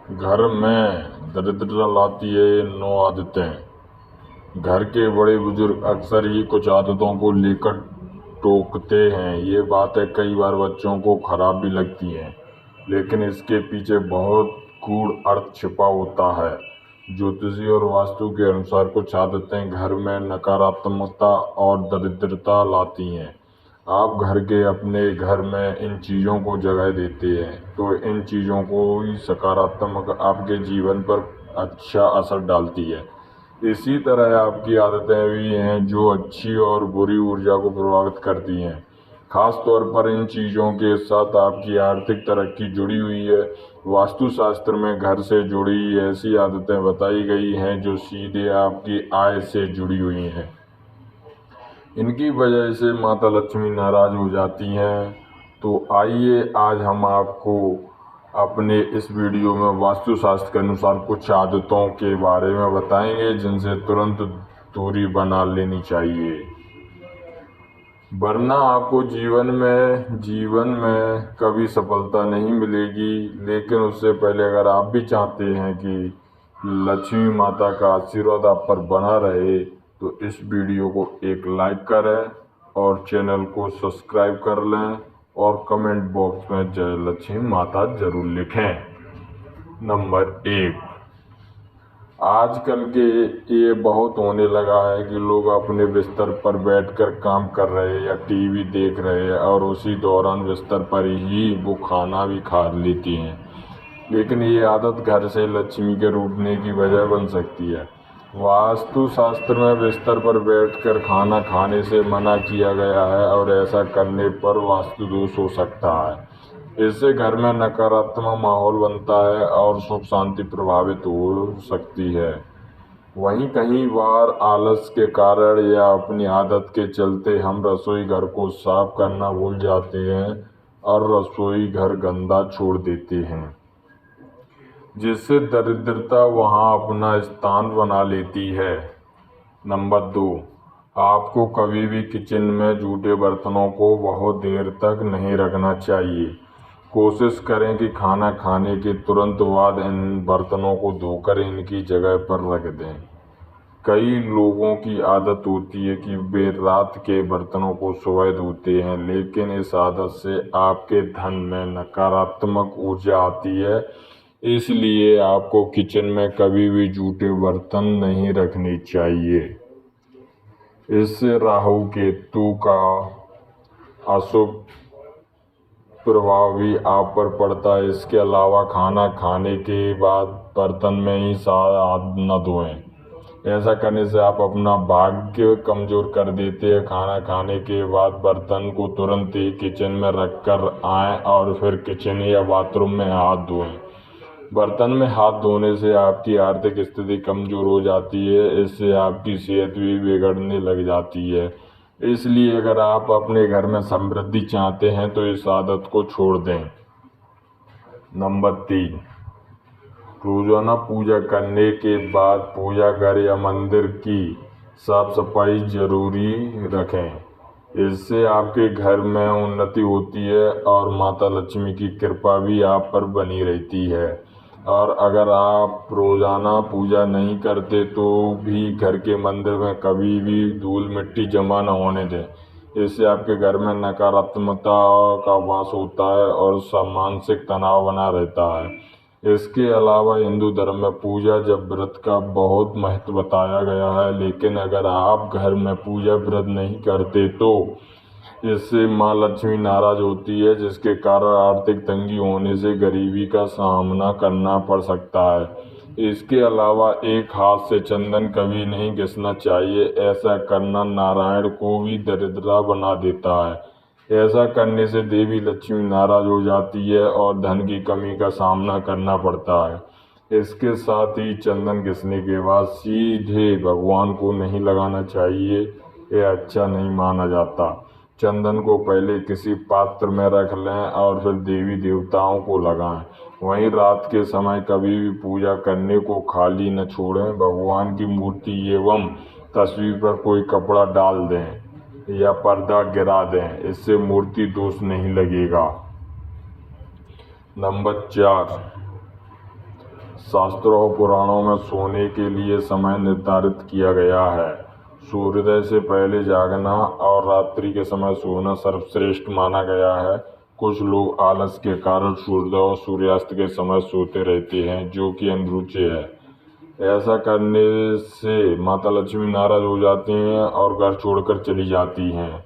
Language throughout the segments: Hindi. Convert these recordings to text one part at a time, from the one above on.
घर में दरिद्रता लाती है ये 9 आदतें। घर के बड़े बुजुर्ग अक्सर ही कुछ आदतों को लेकर टोकते हैं। ये बातें कई बार बच्चों को खराब भी लगती हैं, लेकिन इसके पीछे बहुत गूढ़ अर्थ छिपा होता है। ज्योतिषी और वास्तु के अनुसार कुछ आदतें घर में नकारात्मकता और दरिद्रता लाती हैं। आप अपने घर में इन चीज़ों को जगह देते हैं, तो इन चीज़ों को ही सकारात्मक आपके जीवन पर अच्छा असर डालती है। इसी तरह आपकी आदतें भी हैं जो अच्छी और बुरी ऊर्जा को प्रभावित करती हैं। खास तौर पर इन चीज़ों के साथ आपकी आर्थिक तरक्की जुड़ी हुई है। वास्तुशास्त्र में घर से जुड़ी ऐसी आदतें बताई गई हैं जो सीधे आपकी आय से जुड़ी हुई हैं। इनकी वजह से माता लक्ष्मी नाराज हो जाती हैं। तो आइए आज हम आपको अपने इस वीडियो में वास्तुशास्त्र के अनुसार कुछ आदतों के बारे में बताएंगे जिनसे तुरंत दूरी बना लेनी चाहिए, वरना आपको जीवन में कभी सफलता नहीं मिलेगी। लेकिन उससे पहले अगर आप भी चाहते हैं कि लक्ष्मी माता का आशीर्वाद आप पर बना रहे, तो इस वीडियो को एक लाइक करें और चैनल को सब्सक्राइब कर लें और कमेंट बॉक्स में जय लक्ष्मी माता जरूर लिखें। नंबर 1, आजकल के ये बहुत होने लगा है कि लोग अपने बिस्तर पर बैठकर काम कर रहे हैं या टीवी देख रहे हैं और उसी दौरान बिस्तर पर ही वो खाना भी खा लेती हैं। लेकिन ये आदत घर से लक्ष्मी के रूठने की वजह बन सकती है। वास्तुशास्त्र में बिस्तर पर बैठकर खाना खाने से मना किया गया है और ऐसा करने पर वास्तु दोष हो सकता है। इससे घर में नकारात्मक माहौल बनता है और सुख शांति प्रभावित हो सकती है। वहीं कई बार आलस के कारण या अपनी आदत के चलते हम रसोई घर को साफ करना भूल जाते हैं और रसोई घर गंदा छोड़ देते हैं, जिससे दरिद्रता वहां अपना स्थान बना लेती है। नंबर 2, आपको कभी भी किचन में जूठे बर्तनों को बहुत देर तक नहीं रखना चाहिए। कोशिश करें कि खाना खाने के तुरंत बाद इन बर्तनों को धोकर इनकी जगह पर रख दें। कई लोगों की आदत होती है कि वे रात के बर्तनों को सुबह धोते हैं, लेकिन इस आदत से आपके धन में नकारात्मक ऊर्जा आती है। इसलिए आपको किचन में कभी भी जूठे बर्तन नहीं रखने चाहिए। इससे राहु केतु का अशुभ प्रभाव भी आप पर पड़ता है। इसके अलावा खाना खाने के बाद बर्तन में ही सारा हाथ न धोएं। ऐसा करने से आप अपना भाग्य कमजोर कर देते हैं। खाना खाने के बाद बर्तन को तुरंत ही किचन में रख कर आएँ और फिर किचन या बाथरूम में हाथ धोएं। बर्तन में हाथ धोने से आपकी आर्थिक स्थिति कमजोर हो जाती है। इससे आपकी सेहत भी बिगड़ने लग जाती है। इसलिए अगर आप अपने घर में समृद्धि चाहते हैं तो इस आदत को छोड़ दें। नंबर 3, रोजाना पूजा करने के बाद पूजा घर या मंदिर की साफ सफाई जरूरी रखें। इससे आपके घर में उन्नति होती है और माता लक्ष्मी की कृपा भी आप पर बनी रहती है। और अगर आप रोजाना पूजा नहीं करते तो भी घर के मंदिर में कभी भी धूल मिट्टी जमा न होने दें। इससे आपके घर में नकारात्मकता का वास होता है और मानसिक तनाव बना रहता है। इसके अलावा हिंदू धर्म में पूजा जब व्रत का बहुत महत्व बताया गया है, लेकिन अगर आप घर में पूजा व्रत नहीं करते तो इससे माँ लक्ष्मी नाराज होती है, जिसके कारण आर्थिक तंगी होने से गरीबी का सामना करना पड़ सकता है। इसके अलावा एक हाथ से चंदन कभी नहीं घिसना चाहिए। ऐसा करना नारायण को भी दरिद्र बना देता है। ऐसा करने से देवी लक्ष्मी नाराज हो जाती है और धन की कमी का सामना करना पड़ता है। इसके साथ ही चंदन घिसने के बाद सीधे भगवान को नहीं लगाना चाहिए, यह अच्छा नहीं माना जाता। चंदन को पहले किसी पात्र में रख लें और फिर देवी देवताओं को लगाएं। वहीं रात के समय कभी भी पूजा करने को खाली न छोड़ें। भगवान की मूर्ति एवं तस्वीर पर कोई कपड़ा डाल दें या पर्दा गिरा दें, इससे मूर्ति दोष नहीं लगेगा। नंबर 4, शास्त्रों और पुराणों में सोने के लिए समय निर्धारित किया गया है। सूर्योदय से पहले जागना और रात्रि के समय सोना सर्वश्रेष्ठ माना गया है। कुछ लोग आलस के कारण सूर्योदय और सूर्यास्त के समय सोते रहते हैं, जो कि अनुचित है। ऐसा करने से माता लक्ष्मी नाराज हो जाती हैं और घर छोड़कर चली जाती हैं।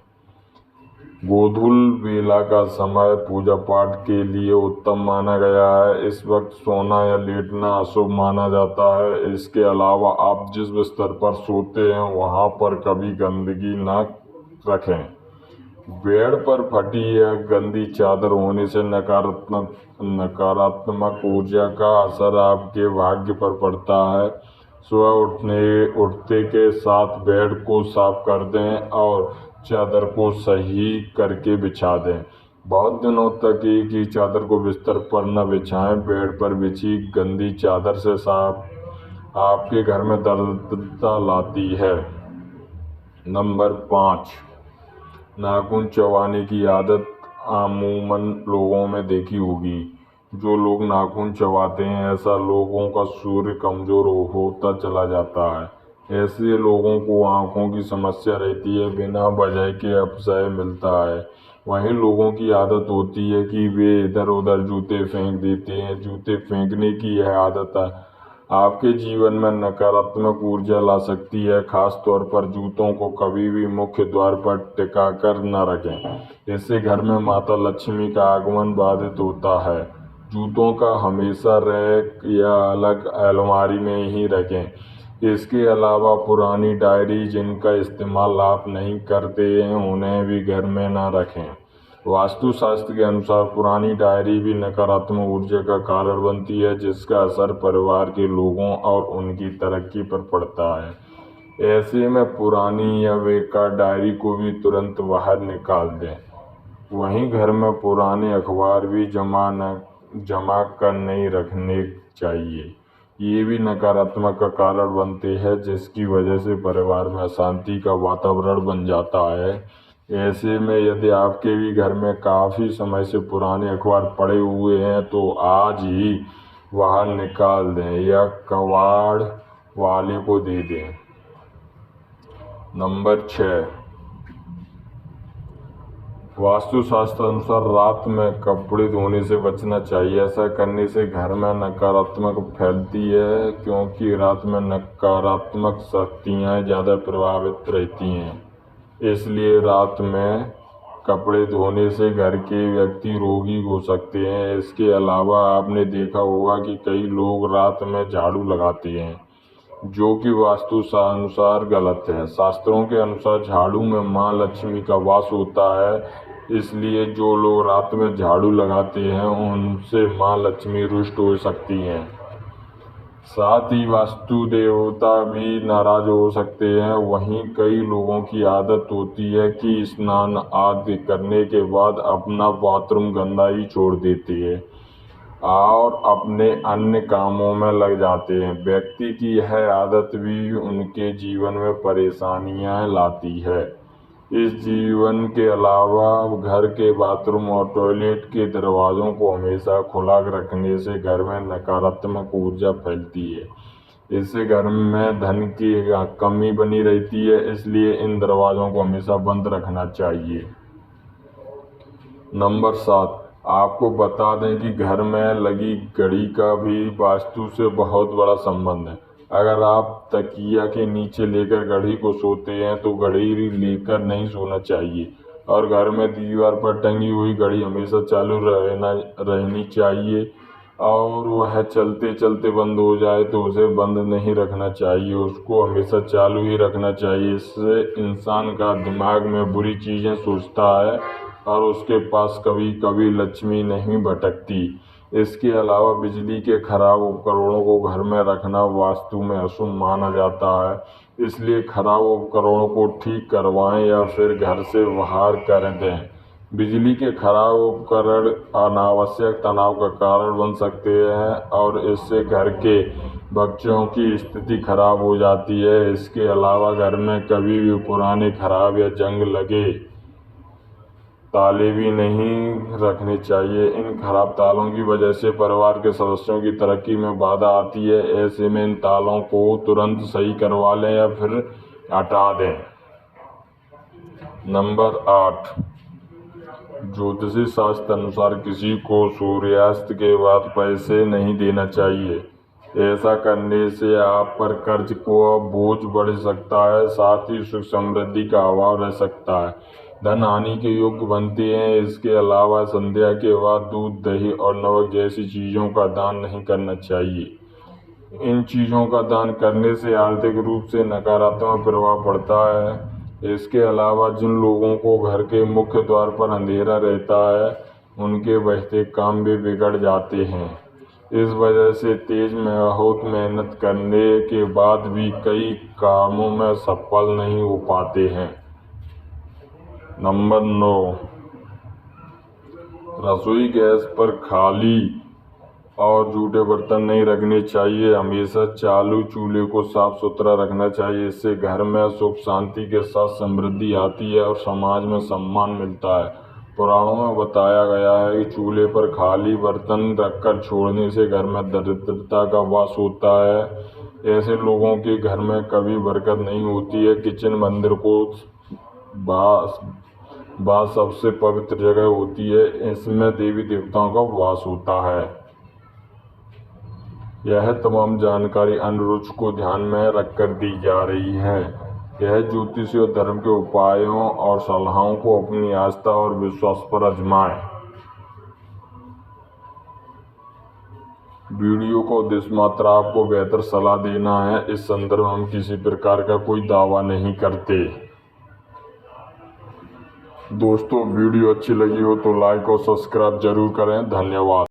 गोधूल बेला का समय पूजा पाठ के लिए उत्तम माना गया है। इस वक्त सोना या लेटना अशुभ माना जाता है। इसके अलावा आप जिस बिस्तर पर सोते हैं वहां पर कभी गंदगी न रखें। बेड पर फटी या गंदी चादर होने से नकारात्मक ऊर्जा का असर आपके भाग्य पर पड़ता है। सुबह उठते के साथ बेड को साफ कर दें और चादर को सही करके बिछा दें। बहुत दिनों तक एक ही चादर को बिस्तर पर न बिछाएं। बेड पर बिछी गंदी चादर से साफ आपके घर में दरिद्रता लाती है। नंबर 5, नाखून चबाने की आदत अमूमन लोगों में देखी होगी। जो लोग नाखून चबाते हैं, ऐसा लोगों का सूर्य कमजोर होता चला जाता है। ऐसे लोगों को आंखों की समस्या रहती है, बिना वजह के अपशय मिलता है। वहीं लोगों की आदत होती है कि वे इधर उधर जूते फेंक देते हैं। जूते फेंकने की यह आदत आपके जीवन में नकारात्मक ऊर्जा ला सकती है। खास तौर पर जूतों को कभी भी मुख्य द्वार पर टिका कर न रखें। इससे घर में माता लक्ष्मी का आगमन बाधित होता है। जूतों का हमेशा रैक या अलग अलमारी में ही रखें। इसके अलावा पुरानी डायरी जिनका इस्तेमाल आप नहीं करते हैं, उन्हें भी घर में न रखें। वास्तुशास्त्र के अनुसार पुरानी डायरी भी नकारात्मक ऊर्जा का कारण बनती है, जिसका असर परिवार के लोगों और उनकी तरक्की पर पड़ता है। ऐसे में पुरानी या बेकार डायरी को भी तुरंत बाहर निकाल दें। वहीं घर में पुराने अखबार भी जमा कर नहीं रखने चाहिए। ये भी नकारात्मक का कारण बनते हैं, जिसकी वजह से परिवार में अशांति का वातावरण बन जाता है। ऐसे में यदि आपके भी घर में काफ़ी समय से पुराने अखबार पड़े हुए हैं, तो आज ही बाहर निकाल दें या कबाड़ वाले को दे दें। नंबर 6, वास्तुशास्त्र अनुसार रात में कपड़े धोने से बचना चाहिए। ऐसा करने से घर में नकारात्मक फैलती है, क्योंकि रात में नकारात्मक शक्तियाँ ज़्यादा प्रभावित रहती हैं। इसलिए रात में कपड़े धोने से घर के व्यक्ति रोगी हो सकते हैं। इसके अलावा आपने देखा होगा कि कई लोग रात में झाड़ू लगाते हैं, जो कि वास्तु अनुसार गलत है। शास्त्रों के अनुसार झाड़ू में माँ लक्ष्मी का वास होता है। इसलिए जो लोग रात में झाड़ू लगाते हैं, उनसे माँ लक्ष्मी रुष्ट हो सकती हैं। साथ ही वास्तु देवता भी नाराज हो सकते हैं। वहीं कई लोगों की आदत होती है कि स्नान आदि करने के बाद अपना बाथरूम गंदा ही छोड़ देते हैं और अपने अन्य कामों में लग जाते हैं। व्यक्ति की यह आदत भी उनके जीवन में परेशानियां लाती है। इस जीवन के अलावा घर के बाथरूम और टॉयलेट के दरवाज़ों को हमेशा खुला रखने से घर में नकारात्मक ऊर्जा फैलती है। इससे घर में धन की कमी बनी रहती है, इसलिए इन दरवाज़ों को हमेशा बंद रखना चाहिए। नंबर 7, आपको बता दें कि घर में लगी घड़ी का भी वास्तु से बहुत बड़ा संबंध है। अगर आप तकिया के नीचे लेकर घड़ी को सोते हैं, तो घड़ी लेकर नहीं सोना चाहिए और घर में दीवार पर टंगी हुई घड़ी हमेशा चालू रहनी चाहिए। और वह चलते चलते बंद हो जाए तो उसे बंद नहीं रखना चाहिए, उसको हमेशा चालू ही रखना चाहिए। इससे इंसान का दिमाग में बुरी चीज़ें सोचता है और उसके पास कभी कभी लक्ष्मी नहीं भटकती। इसके अलावा बिजली के खराब उपकरणों को घर में रखना वास्तु में अशुभ माना जाता है। इसलिए खराब उपकरणों को ठीक करवाएं या फिर घर से बाहर कर दें। बिजली के खराब उपकरण अनावश्यक तनाव का कारण बन सकते हैं और इससे घर के बच्चों की स्थिति खराब हो जाती है। इसके अलावा घर में कभी भी पुराने खराब या जंग लगे ताले भी नहीं रखने चाहिए। इन खराब तालों की वजह से परिवार के सदस्यों की तरक्की में बाधा आती है। ऐसे में इन तालों को तुरंत सही करवा लें या फिर हटा दें। नंबर 8, ज्योतिषी शास्त्र अनुसार किसी को सूर्यास्त के बाद पैसे नहीं देना चाहिए। ऐसा करने से आप पर कर्ज को बोझ बढ़ सकता है, साथ ही सुख समृद्धि का अभाव रह सकता है, धन हानि के योग बनते हैं। इसके अलावा संध्या के बाद दूध, दही और नमक जैसी चीज़ों का दान नहीं करना चाहिए। इन चीज़ों का दान करने से आर्थिक रूप से नकारात्मक प्रभाव पड़ता है। इसके अलावा जिन लोगों को घर के मुख्य द्वार पर अंधेरा रहता है, उनके बढ़ते काम भी बिगड़ जाते हैं। इस वजह से बहुत मेहनत करने के बाद भी कई कामों में सफल नहीं हो पाते हैं। नंबर 9, रसोई गैस पर खाली और जूठे बर्तन नहीं रखने चाहिए। हमेशा चालू चूल्हे को साफ सुथरा रखना चाहिए। इससे घर में सुख शांति के साथ समृद्धि आती है और समाज में सम्मान मिलता है। पुराणों में बताया गया है कि चूल्हे पर खाली बर्तन रखकर छोड़ने से घर में दरिद्रता का वास होता है। ऐसे लोगों के घर में कभी बरकत नहीं होती है। किचन मंदिर को बाद सबसे पवित्र जगह होती है। इसमें देवी देवताओं का वास होता है। यह तमाम जानकारी अनुरुच को ध्यान में रखकर दी जा रही है। यह ज्योतिष और धर्म के उपायों और सलाहों को अपनी आस्था और विश्वास पर आजमाएं। वीडियो का उद्देश्य मात्र आपको बेहतर सलाह देना है। इस संदर्भ में हम किसी प्रकार का कोई दावा नहीं करते। दोस्तों, वीडियो अच्छी लगी हो तो लाइक और सब्सक्राइब जरूर करें। धन्यवाद।